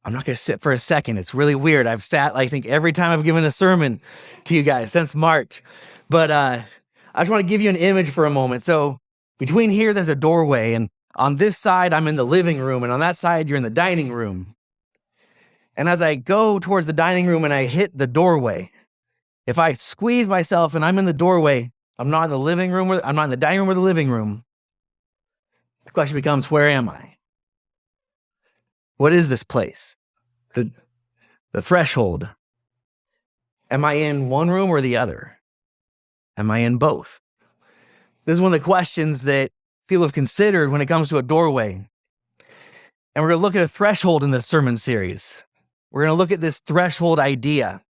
I'm not going to sit for a second. It's really weird. I've sat, I think, every time I've given a sermon to you guys since March. But I just want to give you an image for a moment. So between here, there's a doorway. And on this side, I'm in the living room. And on that side, you're in the dining room. And as I go towards the dining room and I hit the doorway, if I squeeze myself and I'm in the doorway, I'm not in the living room, I'm not in the dining room or the living room. The question becomes, where am I? What is this place? The threshold. Am I in one room or the other? Am I in both? This is one of the questions that people have considered when it comes to a doorway. And we're going to look at a threshold in this sermon series. We're going to look at this threshold idea.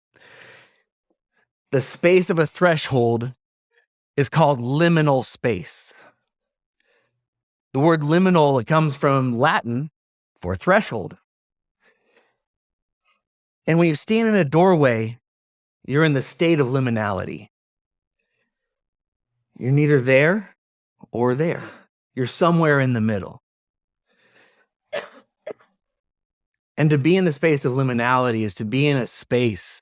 The space of a threshold is called liminal space. The word liminal, it comes from Latin for threshold. And when you stand in a doorway, you're in the state of liminality. You're neither there or there. You're somewhere in the middle. And to be in the space of liminality is to be in a space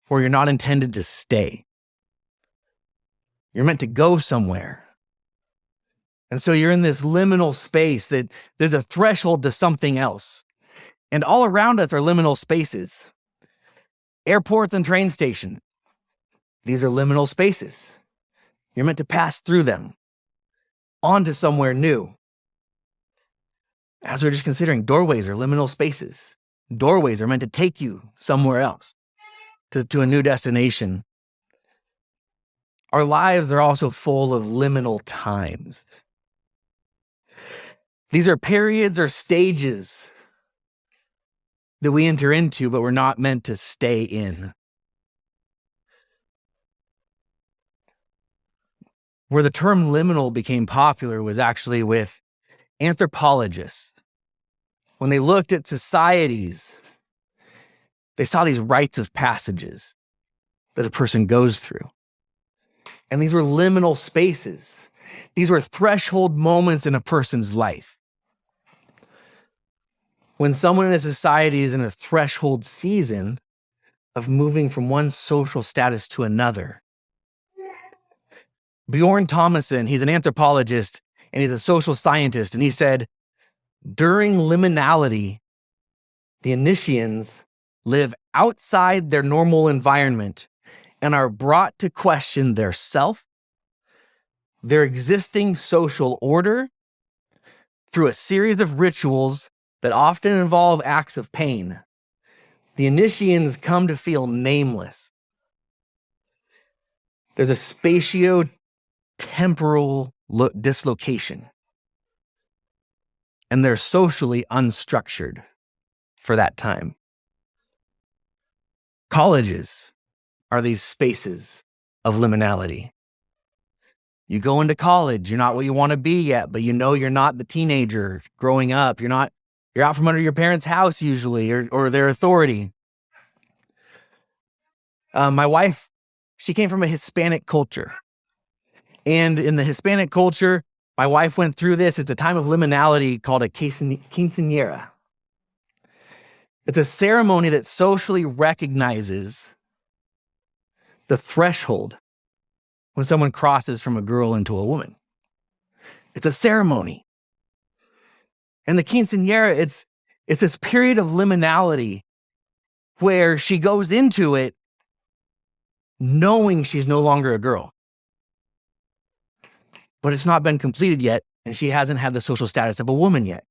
where you're not intended to stay. You're meant to go somewhere. And so you're in this liminal space that there's a threshold to something else. And all around us are liminal spaces. Airports and train stations. These are liminal spaces. You're meant to pass through them onto somewhere new. As we're just considering, doorways are liminal spaces. Doorways are meant to take you somewhere else, to a new destination. Our lives are also full of liminal times. These are periods or stages that we enter into, but we're not meant to stay in. Where the term liminal became popular was actually with anthropologists. When they looked at societies, they saw these rites of passages that a person goes through. And these were liminal spaces. These were threshold moments in a person's life. When someone in a society is in a threshold season of moving from one social status to another. Bjorn Thomason, he's an anthropologist and he's a social scientist, and he said, during liminality, the initiates live outside their normal environment and are brought to question their self, their existing social order, through a series of rituals that often involve acts of pain. The initiates come to feel nameless. There's a spatio-temporal dislocation. And they're socially unstructured for that time. Colleges are these spaces of liminality. You go into college, you're not what you want to be yet, but you know you're not the teenager growing up. You're out from under your parents' house usually, or their authority. My wife, she came from a Hispanic culture. And in the Hispanic culture, my wife went through this. It's a time of liminality called a quinceañera. It's a ceremony that socially recognizes the threshold when someone crosses from a girl into a woman. It's a ceremony. And the quinceañera, it's this period of liminality where she goes into it knowing she's no longer a girl. But it's not been completed yet, and she hasn't had the social status of a woman yet.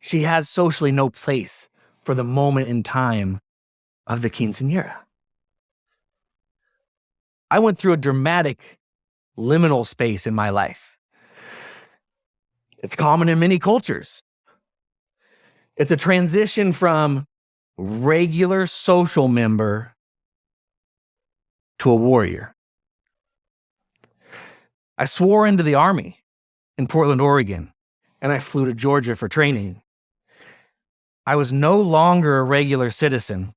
She has socially no place for the moment in time of the quinceañera. I went through a dramatic liminal space in my life. It's common in many cultures. It's a transition from regular social member to a warrior. I swore into the Army in Portland, Oregon, and I flew to Georgia for training. I was no longer a regular citizen,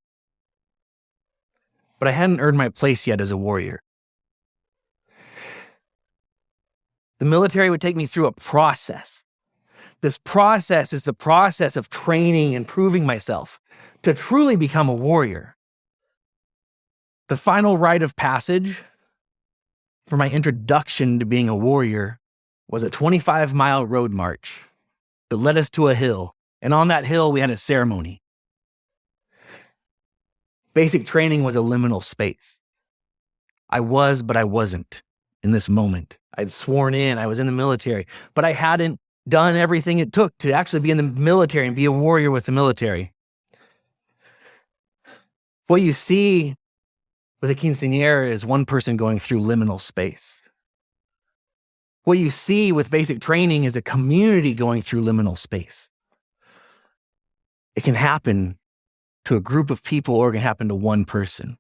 but I hadn't earned my place yet as a warrior. The military would take me through a process This process is the process of training and proving myself to truly become a warrior. The final rite of passage for my introduction to being a warrior was a 25-mile road march that led us to a hill. And on that hill, we had a ceremony. Basic training was a liminal space. I was, but I wasn't in this moment. I'd sworn in, I was in the military, but I hadn't done everything it took to actually be in the military and be a warrior with the military. What you see with a quinceañera is one person going through liminal space. What you see with basic training is a community going through liminal space. It can happen to a group of people or it can happen to one person.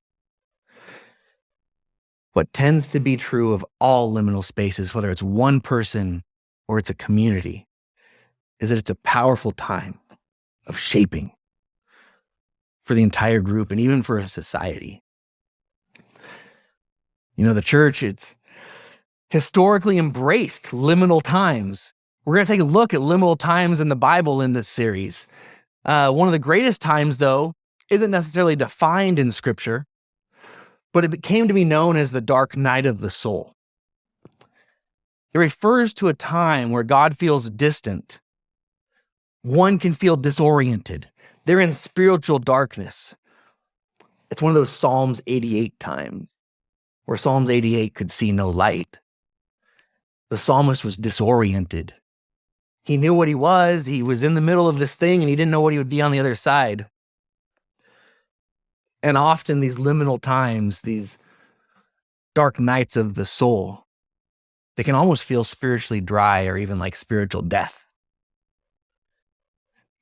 What tends to be true of all liminal spaces, whether it's one person or it's a community, is that it's a powerful time of shaping for the entire group and even for a society. You know, the church, it's historically embraced liminal times. We're going to take a look at liminal times in the Bible in this series. One of the greatest times, though, isn't necessarily defined in Scripture, but it came to be known as the dark night of the soul. It refers to a time where God feels distant. One can feel disoriented. They're in spiritual darkness. It's one of those Psalms 88 times where Psalms 88 could see no light. The psalmist was disoriented. He knew what he was in the middle of this thing, and he didn't know what he would be on the other side. And often these liminal times, these dark nights of the soul, they can almost feel spiritually dry or even like spiritual death.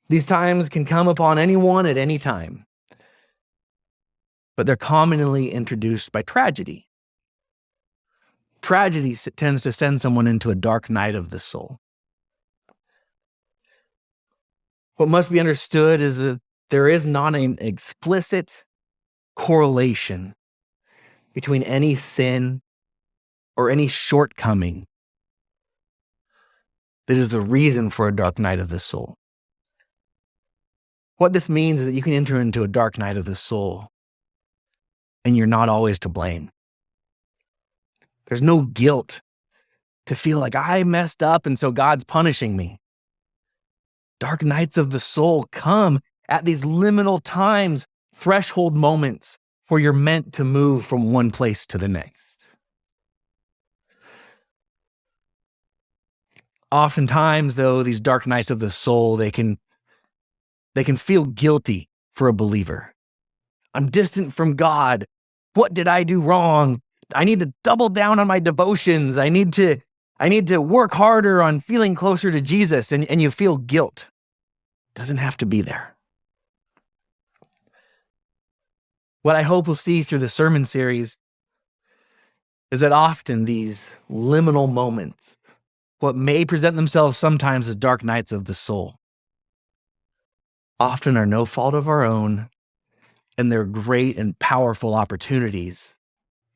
These times can come upon anyone at any time, but they're commonly introduced by tragedy. Tragedy tends to send someone into a dark night of the soul. What must be understood is that there is not an explicit correlation between any sin or any shortcoming that is the reason for a dark night of the soul. What this means is that you can enter into a dark night of the soul and you're not always to blame. There's no guilt to feel like I messed up and so God's punishing me. Dark nights of the soul come at these liminal times, threshold moments where you're meant to move from one place to the next. Oftentimes, though, these dark nights of the soul, they can feel guilty for a believer. I'm distant from God. What did I do wrong? I need to double down on my devotions. I need to work harder on feeling closer to Jesus, and you feel guilt. Doesn't have to be there. What I hope we'll see through the sermon series is that often these liminal moments, what may present themselves sometimes as dark nights of the soul, often are no fault of our own, and they're great and powerful opportunities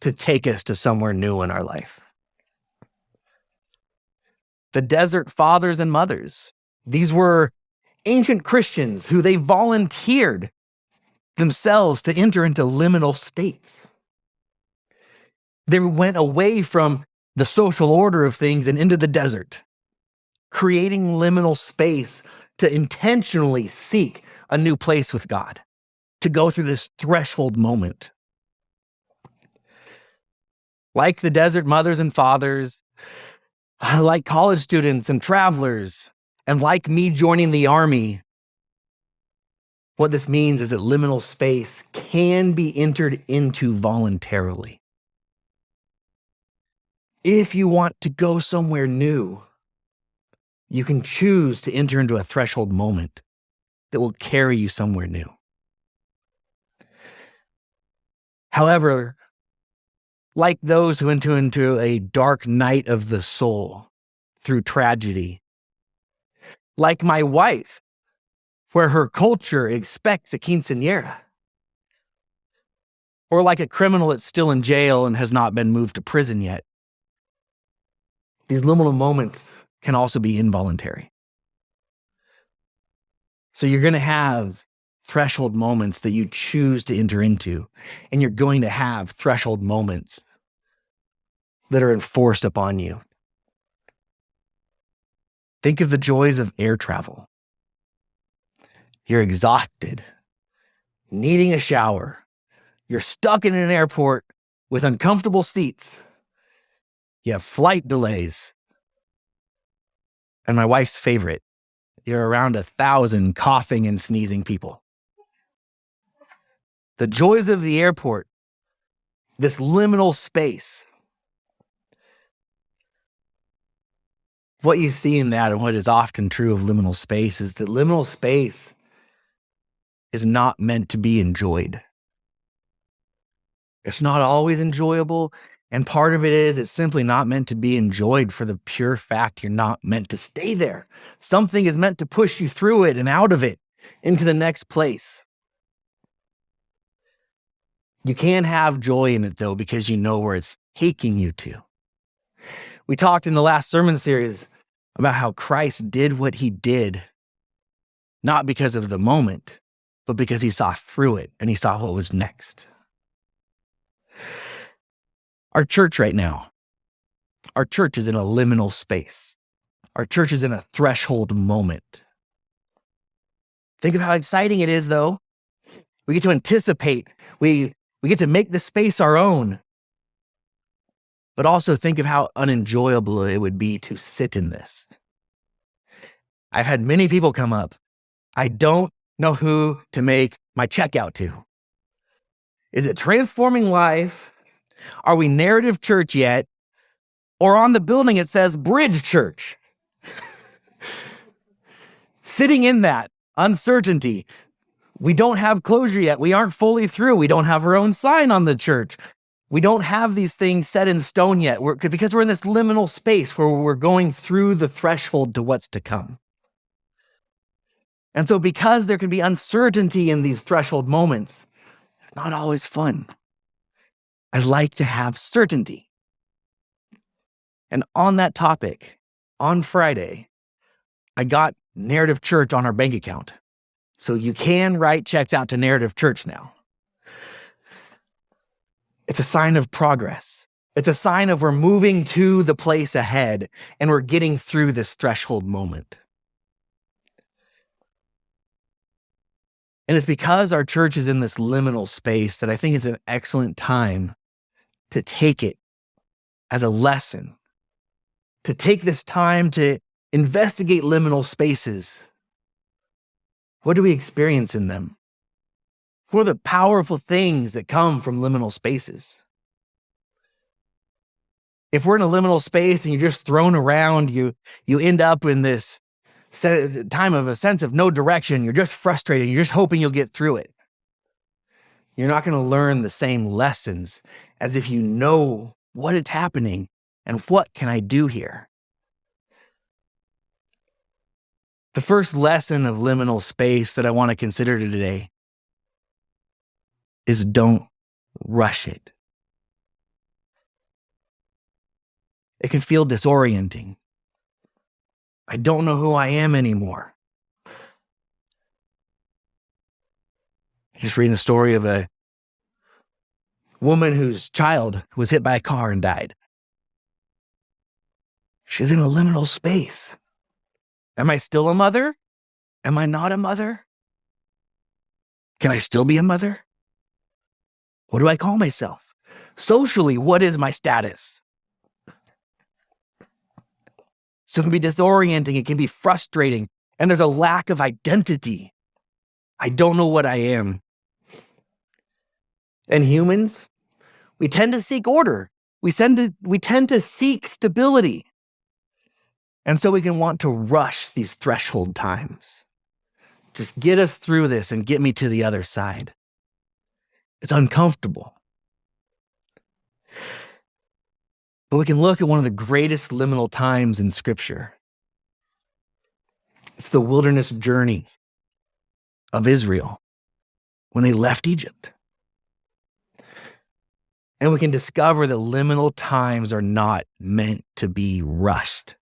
to take us to somewhere new in our life. The desert fathers and mothers, these were ancient Christians who they volunteered themselves to enter into liminal states. They went away from the social order of things and into the desert, creating liminal space to intentionally seek a new place with God, to go through this threshold moment. Like the desert mothers and fathers, like college students and travelers, and like me joining the army, what this means is that liminal space can be entered into voluntarily. If you want to go somewhere new, you can choose to enter into a threshold moment that will carry you somewhere new. However, like those who enter into a dark night of the soul through tragedy, like my wife, where her culture expects a quinceañera, or like a criminal that's still in jail and has not been moved to prison yet, these liminal moments can also be involuntary. So you're going to have threshold moments that you choose to enter into, and you're going to have threshold moments that are enforced upon you. Think of the joys of air travel. You're exhausted, needing a shower. You're stuck in an airport with uncomfortable seats. You have flight delays. And my wife's favorite, you're around 1,000 coughing and sneezing people. The joys of the airport, this liminal space. What you see in that, and what is often true of liminal space, is that liminal space is not meant to be enjoyed. It's not always enjoyable, and part of it is it's simply not meant to be enjoyed for the pure fact you're not meant to stay there. Something is meant to push you through it and out of it into the next place. You can have joy in it, though, because you know where it's taking you to. We talked in the last sermon series about how Christ did what he did, not because of the moment, but because he saw through it and he saw what was next. Our church right now, our church is in a liminal space. Our church is in a threshold moment. Think of how exciting it is, though. We get to anticipate. We get to make the space our own. But also think of how unenjoyable it would be to sit in this. I've had many people come up. I don't know who to make my checkout to. Is it Transforming Life? Are we Narrative Church yet? Or on the building it says Bridge Church? Sitting in that uncertainty. We don't have closure yet. We aren't fully through. We don't have our own sign on the church. We don't have these things set in stone yet because we're in this liminal space where we're going through the threshold to what's to come. And so because there can be uncertainty in these threshold moments, it's not always fun. I like to have certainty. And on that topic, on Friday, I got Narrative Church on our bank account. So you can write checks out to Narrative Church now. It's a sign of progress. It's a sign of we're moving to the place ahead and we're getting through this threshold moment. And it's because our church is in this liminal space that I think it's an excellent time to take it as a lesson, to take this time to investigate liminal spaces. What do we experience in them? What are the powerful things that come from liminal spaces? If we're in a liminal space and you're just thrown around, you end up in this time of a sense of no direction. You're just frustrated. You're just hoping you'll get through it. You're not going to learn the same lessons as if you know what is happening and what can I do here. The first lesson of liminal space that I want to consider today is don't rush it. It can feel disorienting. I don't know who I am anymore. Just reading a story of a woman whose child was hit by a car and died. She's in a liminal space. Am I still a mother? Am I not a mother? Can I still be a mother? What do I call myself? Socially, what is my status? So it can be disorienting, it can be frustrating, and there's a lack of identity. I don't know what I am. And humans, we tend to seek order. We tend to seek stability. And so we can want to rush these threshold times. Just get us through this and get me to the other side. It's uncomfortable. But we can look at one of the greatest liminal times in Scripture. It's the wilderness journey of Israel when they left Egypt. And we can discover that liminal times are not meant to be rushed.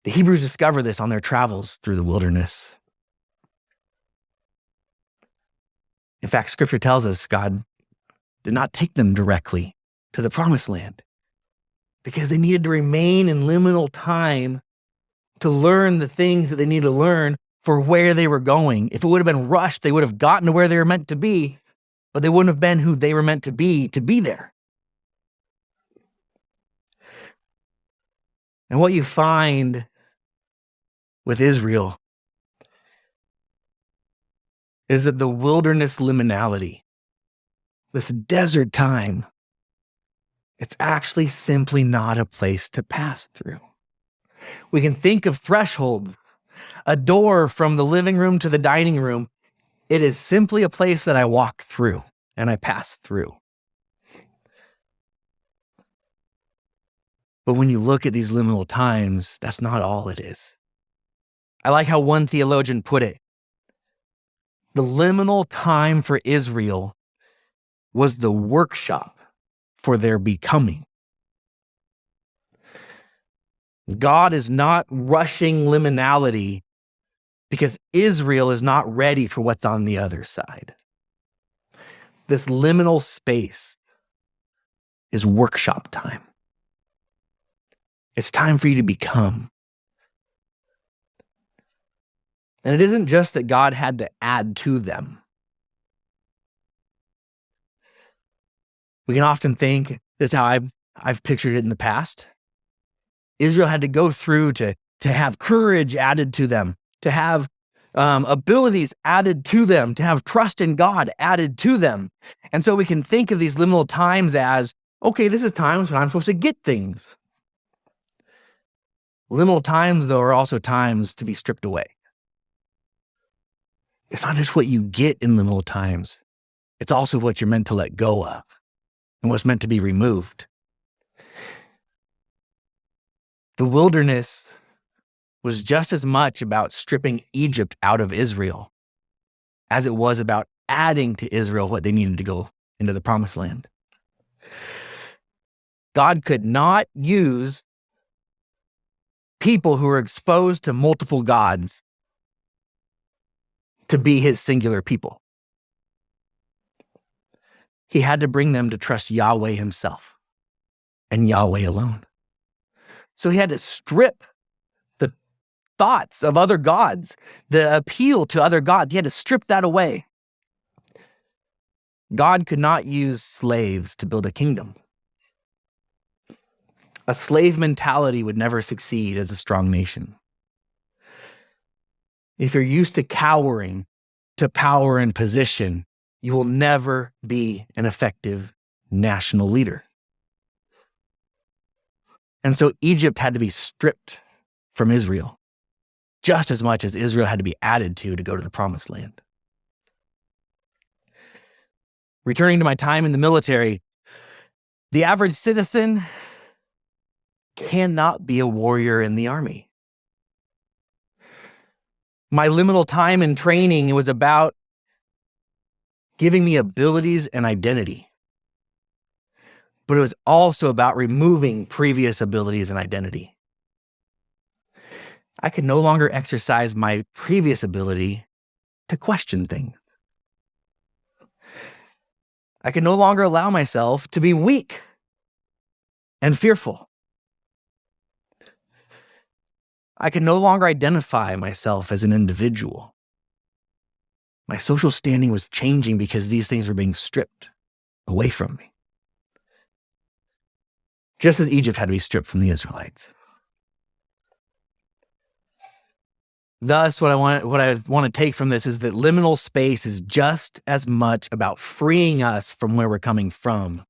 The Hebrews discover this on their travels through the wilderness. In fact, Scripture tells us God did not take them directly to the promised land because they needed to remain in liminal time to learn the things that they needed to learn for where they were going. If it would have been rushed, they would have gotten to where they were meant to be, but they wouldn't have been who they were meant to be there. And what you find with Israel is that the wilderness liminality, this desert time, it's actually simply not a place to pass through. We can think of threshold, a door from the living room to the dining room. It is simply a place that I walk through and I pass through. But when you look at these liminal times, that's not all it is. I like how one theologian put it. The liminal time for Israel was the workshop for their becoming. God is not rushing liminality because Israel is not ready for what's on the other side. This liminal space is workshop time. It's time for you to become. And it isn't just that God had to add to them. We can often think, this is how I've pictured it in the past. Israel had to go through to have courage added to them, to have abilities added to them, to have trust in God added to them. And so we can think of these liminal times as, okay, this is times when I'm supposed to get things. Liminal times, though, are also times to be stripped away. It's not just what you get in liminal times. It's also what you're meant to let go of and what's meant to be removed. The wilderness was just as much about stripping Egypt out of Israel as it was about adding to Israel what they needed to go into the promised land. God could not use people who were exposed to multiple gods to be his singular people. He had to bring them to trust Yahweh himself and Yahweh alone. So he had to strip the thoughts of other gods, the appeal to other gods. He had to strip that away. God could not use slaves to build a kingdom. A slave mentality would never succeed as a strong nation. If you're used to cowering to power and position, you will never be an effective national leader. And so Egypt had to be stripped from Israel, just as much as Israel had to be added to go to the promised land. Returning to my time in the military, the average citizen cannot be a warrior in the army. My liminal time in training, it was about giving me abilities and identity. But it was also about removing previous abilities and identity. I could no longer exercise my previous ability to question things. I could no longer allow myself to be weak and fearful. I could no longer identify myself as an individual. My social standing was changing because these things were being stripped away from me. Just as Egypt had to be stripped from the Israelites. Thus, what I want to take from this is that liminal space is just as much about freeing us from where we're coming from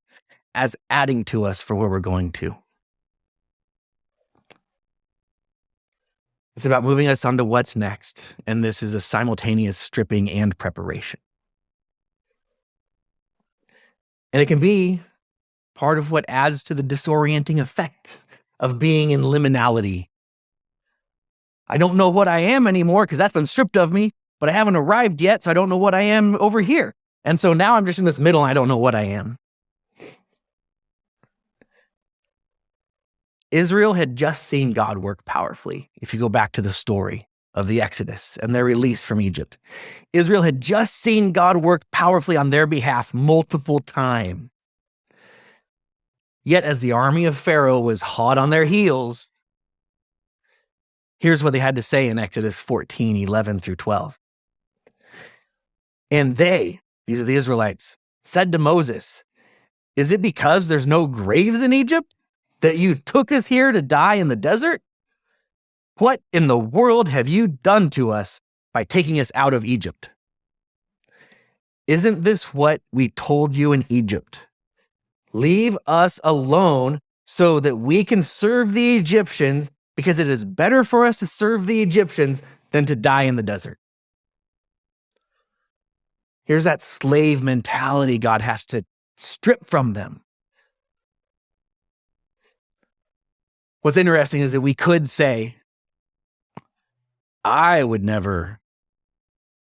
as adding to us for where we're going to. It's about moving us on to what's next, and this is a simultaneous stripping and preparation. And it can be part of what adds to the disorienting effect of being in liminality. I don't know what I am anymore because that's been stripped of me, but I haven't arrived yet, so I don't know what I am over here. And so now I'm just in this middle and I don't know what I am. Israel had just seen God work powerfully. If you go back to the story of the Exodus and their release from Egypt, Israel had just seen God work powerfully on their behalf multiple times. Yet as the army of Pharaoh was hot on their heels, here's what they had to say in Exodus 14:11 through 12. And they, these are the Israelites, said to Moses, "Is it because there's no graves in Egypt that you took us here to die in the desert? What in the world have you done to us by taking us out of Egypt? Isn't this what we told you in Egypt? Leave us alone so that we can serve the Egyptians, because it is better for us to serve the Egyptians than to die in the desert." Here's that slave mentality God has to strip from them. What's interesting is that we could say, I would never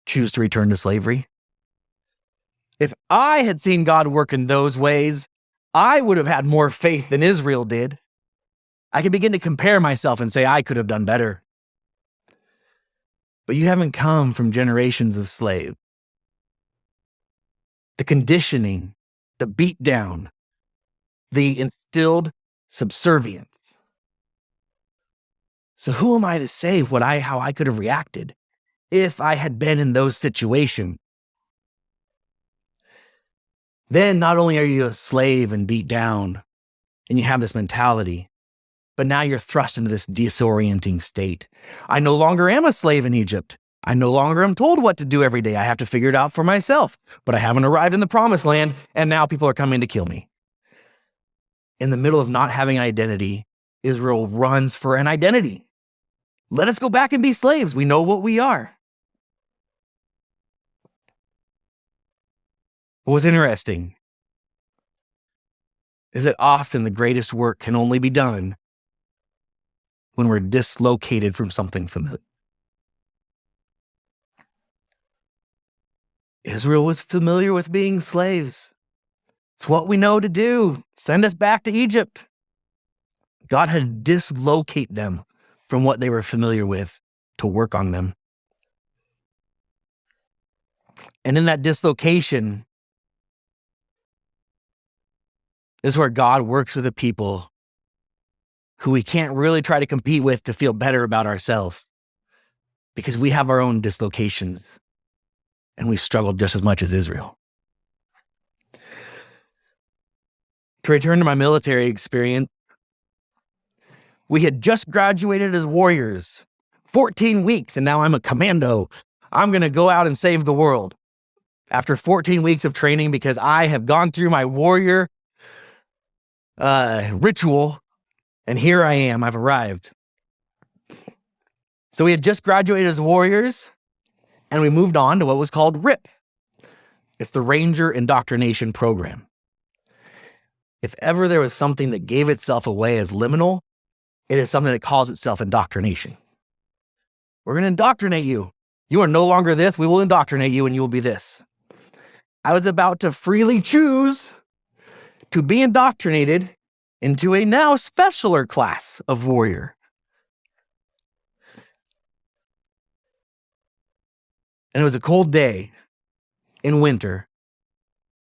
choose to return to slavery. If I had seen God work in those ways, I would have had more faith than Israel did. I can begin to compare myself and say I could have done better. But you haven't come from generations of slaves. The conditioning, the beatdown, the instilled subservience. So who am I to say how I could have reacted if I had been in those situations? Then not only are you a slave and beat down, and you have this mentality, but now you're thrust into this disorienting state. I no longer am a slave in Egypt. I no longer am told what to do every day. I have to figure it out for myself, but I haven't arrived in the promised land, and now people are coming to kill me. In the middle of not having an identity, Israel runs for an identity. Let us go back and be slaves. We know what we are. What's interesting is that often the greatest work can only be done when we're dislocated from something familiar. Israel was familiar with being slaves. It's what we know to do. Send us back to Egypt. God had to dislocate them from what they were familiar with to work on them. And in that dislocation is where God works with a people who we can't really try to compete with to feel better about ourselves, because we have our own dislocations and we struggled just as much as Israel. To return to my military experience, we had just graduated as warriors, 14 weeks, and now I'm a commando. I'm going to go out and save the world. After 14 weeks of training, because I have gone through my warrior ritual, and here I am, I've arrived. So we had just graduated as warriors, and we moved on to what was called RIP. It's the Ranger Indoctrination Program. If ever there was something that gave itself away as liminal, it is something that calls itself indoctrination. We're going to indoctrinate you. You are no longer this. We will indoctrinate you and you will be this. I was about to freely choose to be indoctrinated into a now specialer class of warrior. And it was a cold day in winter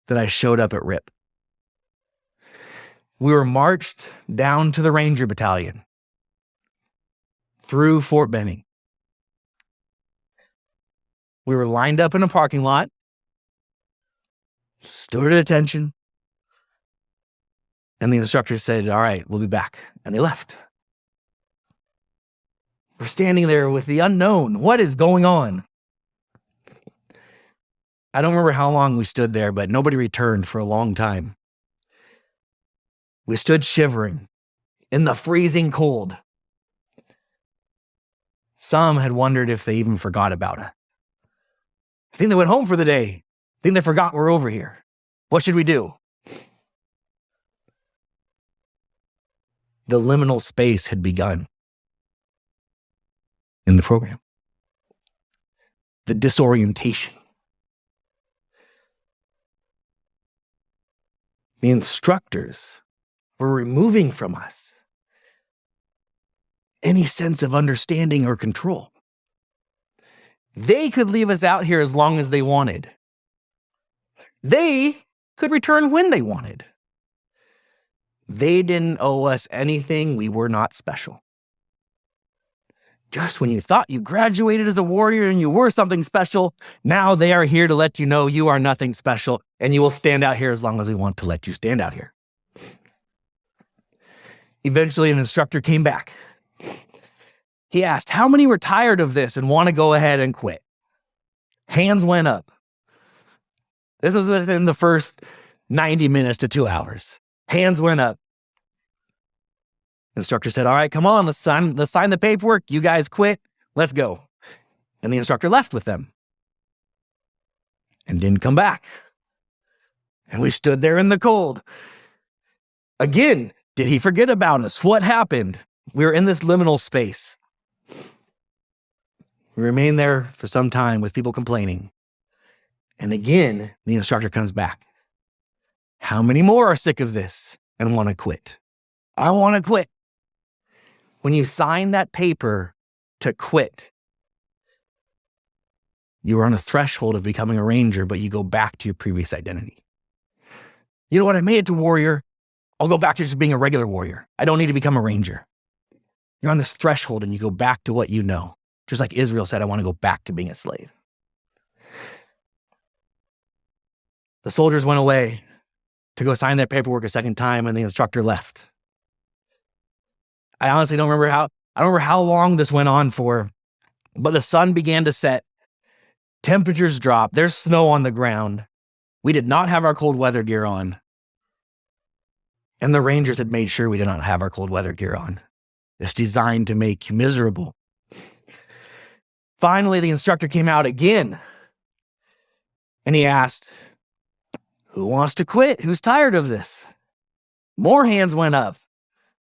that I showed up at RIP. We were marched down to the Ranger Battalion through Fort Benning. We were lined up in a parking lot, stood at attention, and the instructor said, "All right, we'll be back." And they left. We're standing there with the unknown. What is going on? I don't remember how long we stood there, but nobody returned for a long time. We stood shivering in the freezing cold. Some had wondered if they even forgot about it. I think they went home for the day. I think they forgot we're over here. What should we do? The liminal space had begun in the program. The disorientation. The instructors were removing from us any sense of understanding or control. They could leave us out here as long as they wanted. They could return when they wanted. They didn't owe us anything. We were not special. Just when you thought you graduated as a warrior and you were something special, now they are here to let you know you are nothing special, and you will stand out here as long as we want to let you stand out here. Eventually, an instructor came back. He asked, how many were tired of this and want to go ahead and quit? Hands went up. This was within the first 90 minutes to 2 hours. Hands went up. Instructor said, all right, come on, let's sign the paperwork. You guys quit. Let's go. And the instructor left with them and didn't come back. And we stood there in the cold. Again, did he forget about us? What happened? We were in this liminal space. We remained there for some time with people complaining. And again, the instructor comes back. How many more are sick of this and want to quit? I want to quit. When you sign that paper to quit, you are on a threshold of becoming a ranger, but you go back to your previous identity. You know what? I made it to warrior. I'll go back to just being a regular warrior. I don't need to become a ranger. You're on this threshold and you go back to what you know. Just like Israel said, I want to go back to being a slave. The soldiers went away to go sign their paperwork a second time, and the instructor left. I honestly don't remember how long this went on for, but the sun began to set. Temperatures dropped. There's snow on the ground. We did not have our cold weather gear on. And the Rangers had made sure we did not have our cold weather gear on. It's designed to make you miserable. Finally, the instructor came out again. And he asked, who wants to quit? Who's tired of this? More hands went up.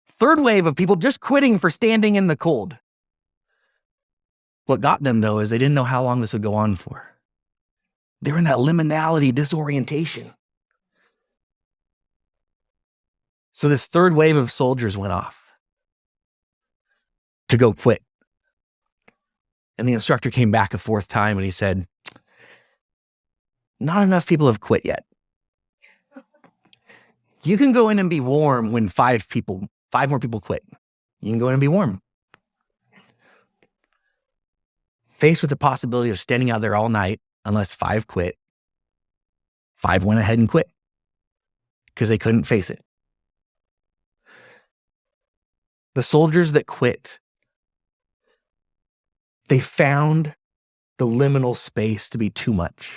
Third wave of people just quitting for standing in the cold. What got them, though, is they didn't know how long this would go on for. They were in that liminality disorientation. So this third wave of soldiers went off to go quit. And the instructor came back a fourth time and he said, not enough people have quit yet. You can go in and be warm when five more people quit. You can go in and be warm. Faced with the possibility of standing out there all night, unless 5 quit, 5 went ahead and quit because they couldn't face it. The soldiers that quit, they found the liminal space to be too much,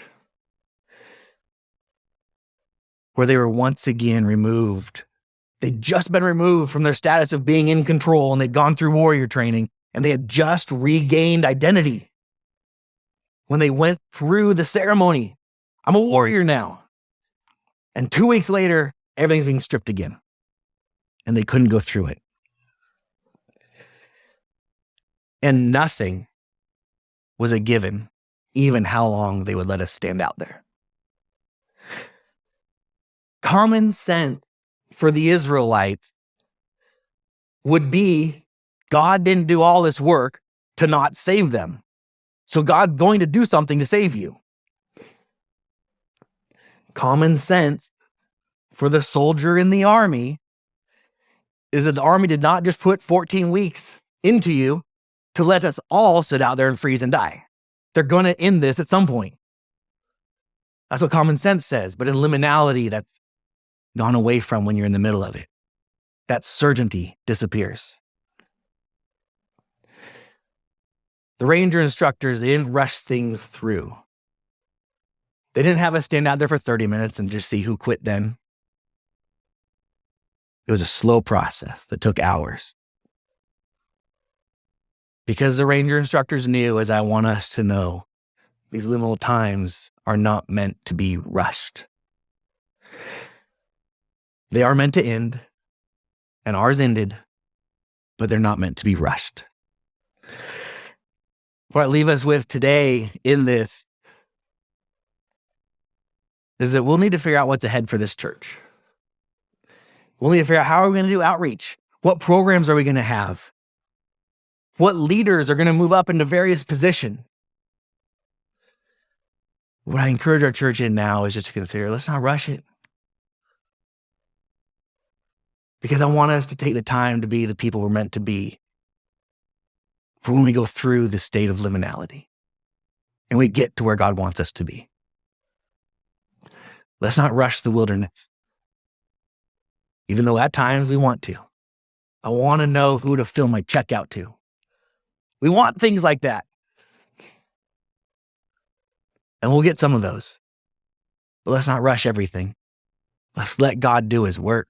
where they were once again removed. They'd just been removed from their status of being in control, and they'd gone through warrior training, and they had just regained identity. When they went through the ceremony, I'm a warrior now. And 2 weeks later, everything's being stripped again. And they couldn't go through it. And nothing was a given, even how long they would let us stand out there. Common sense for the Israelites would be God didn't do all this work to not save them. So God's going to do something to save you. Common sense for the soldier in the army is that the army did not just put 14 weeks into you to let us all sit out there and freeze and die. They're going to end this at some point. That's what common sense says. But in liminality, that's gone away from when you're in the middle of it. That certainty disappears. The ranger instructors, they didn't rush things through. They didn't have us stand out there for 30 minutes and just see who quit then. It was a slow process that took hours. Because the ranger instructors knew, as I want us to know, these liminal times are not meant to be rushed. They are meant to end, and ours ended, but they're not meant to be rushed. What I leave us with today in this is that we'll need to figure out what's ahead for this church. We'll need to figure out how are we going to do outreach? What programs are we going to have? what leaders are going to move up into various positions. What I encourage our church in now is just to consider, let's not rush it. Because I want us to take the time to be the people we're meant to be for when we go through the state of liminality and we get to where God wants us to be. Let's not rush the wilderness, even though at times we want to. I want to know who to fill my check out to. We want things like that. And we'll get some of those. But let's not rush everything. Let's let God do his work.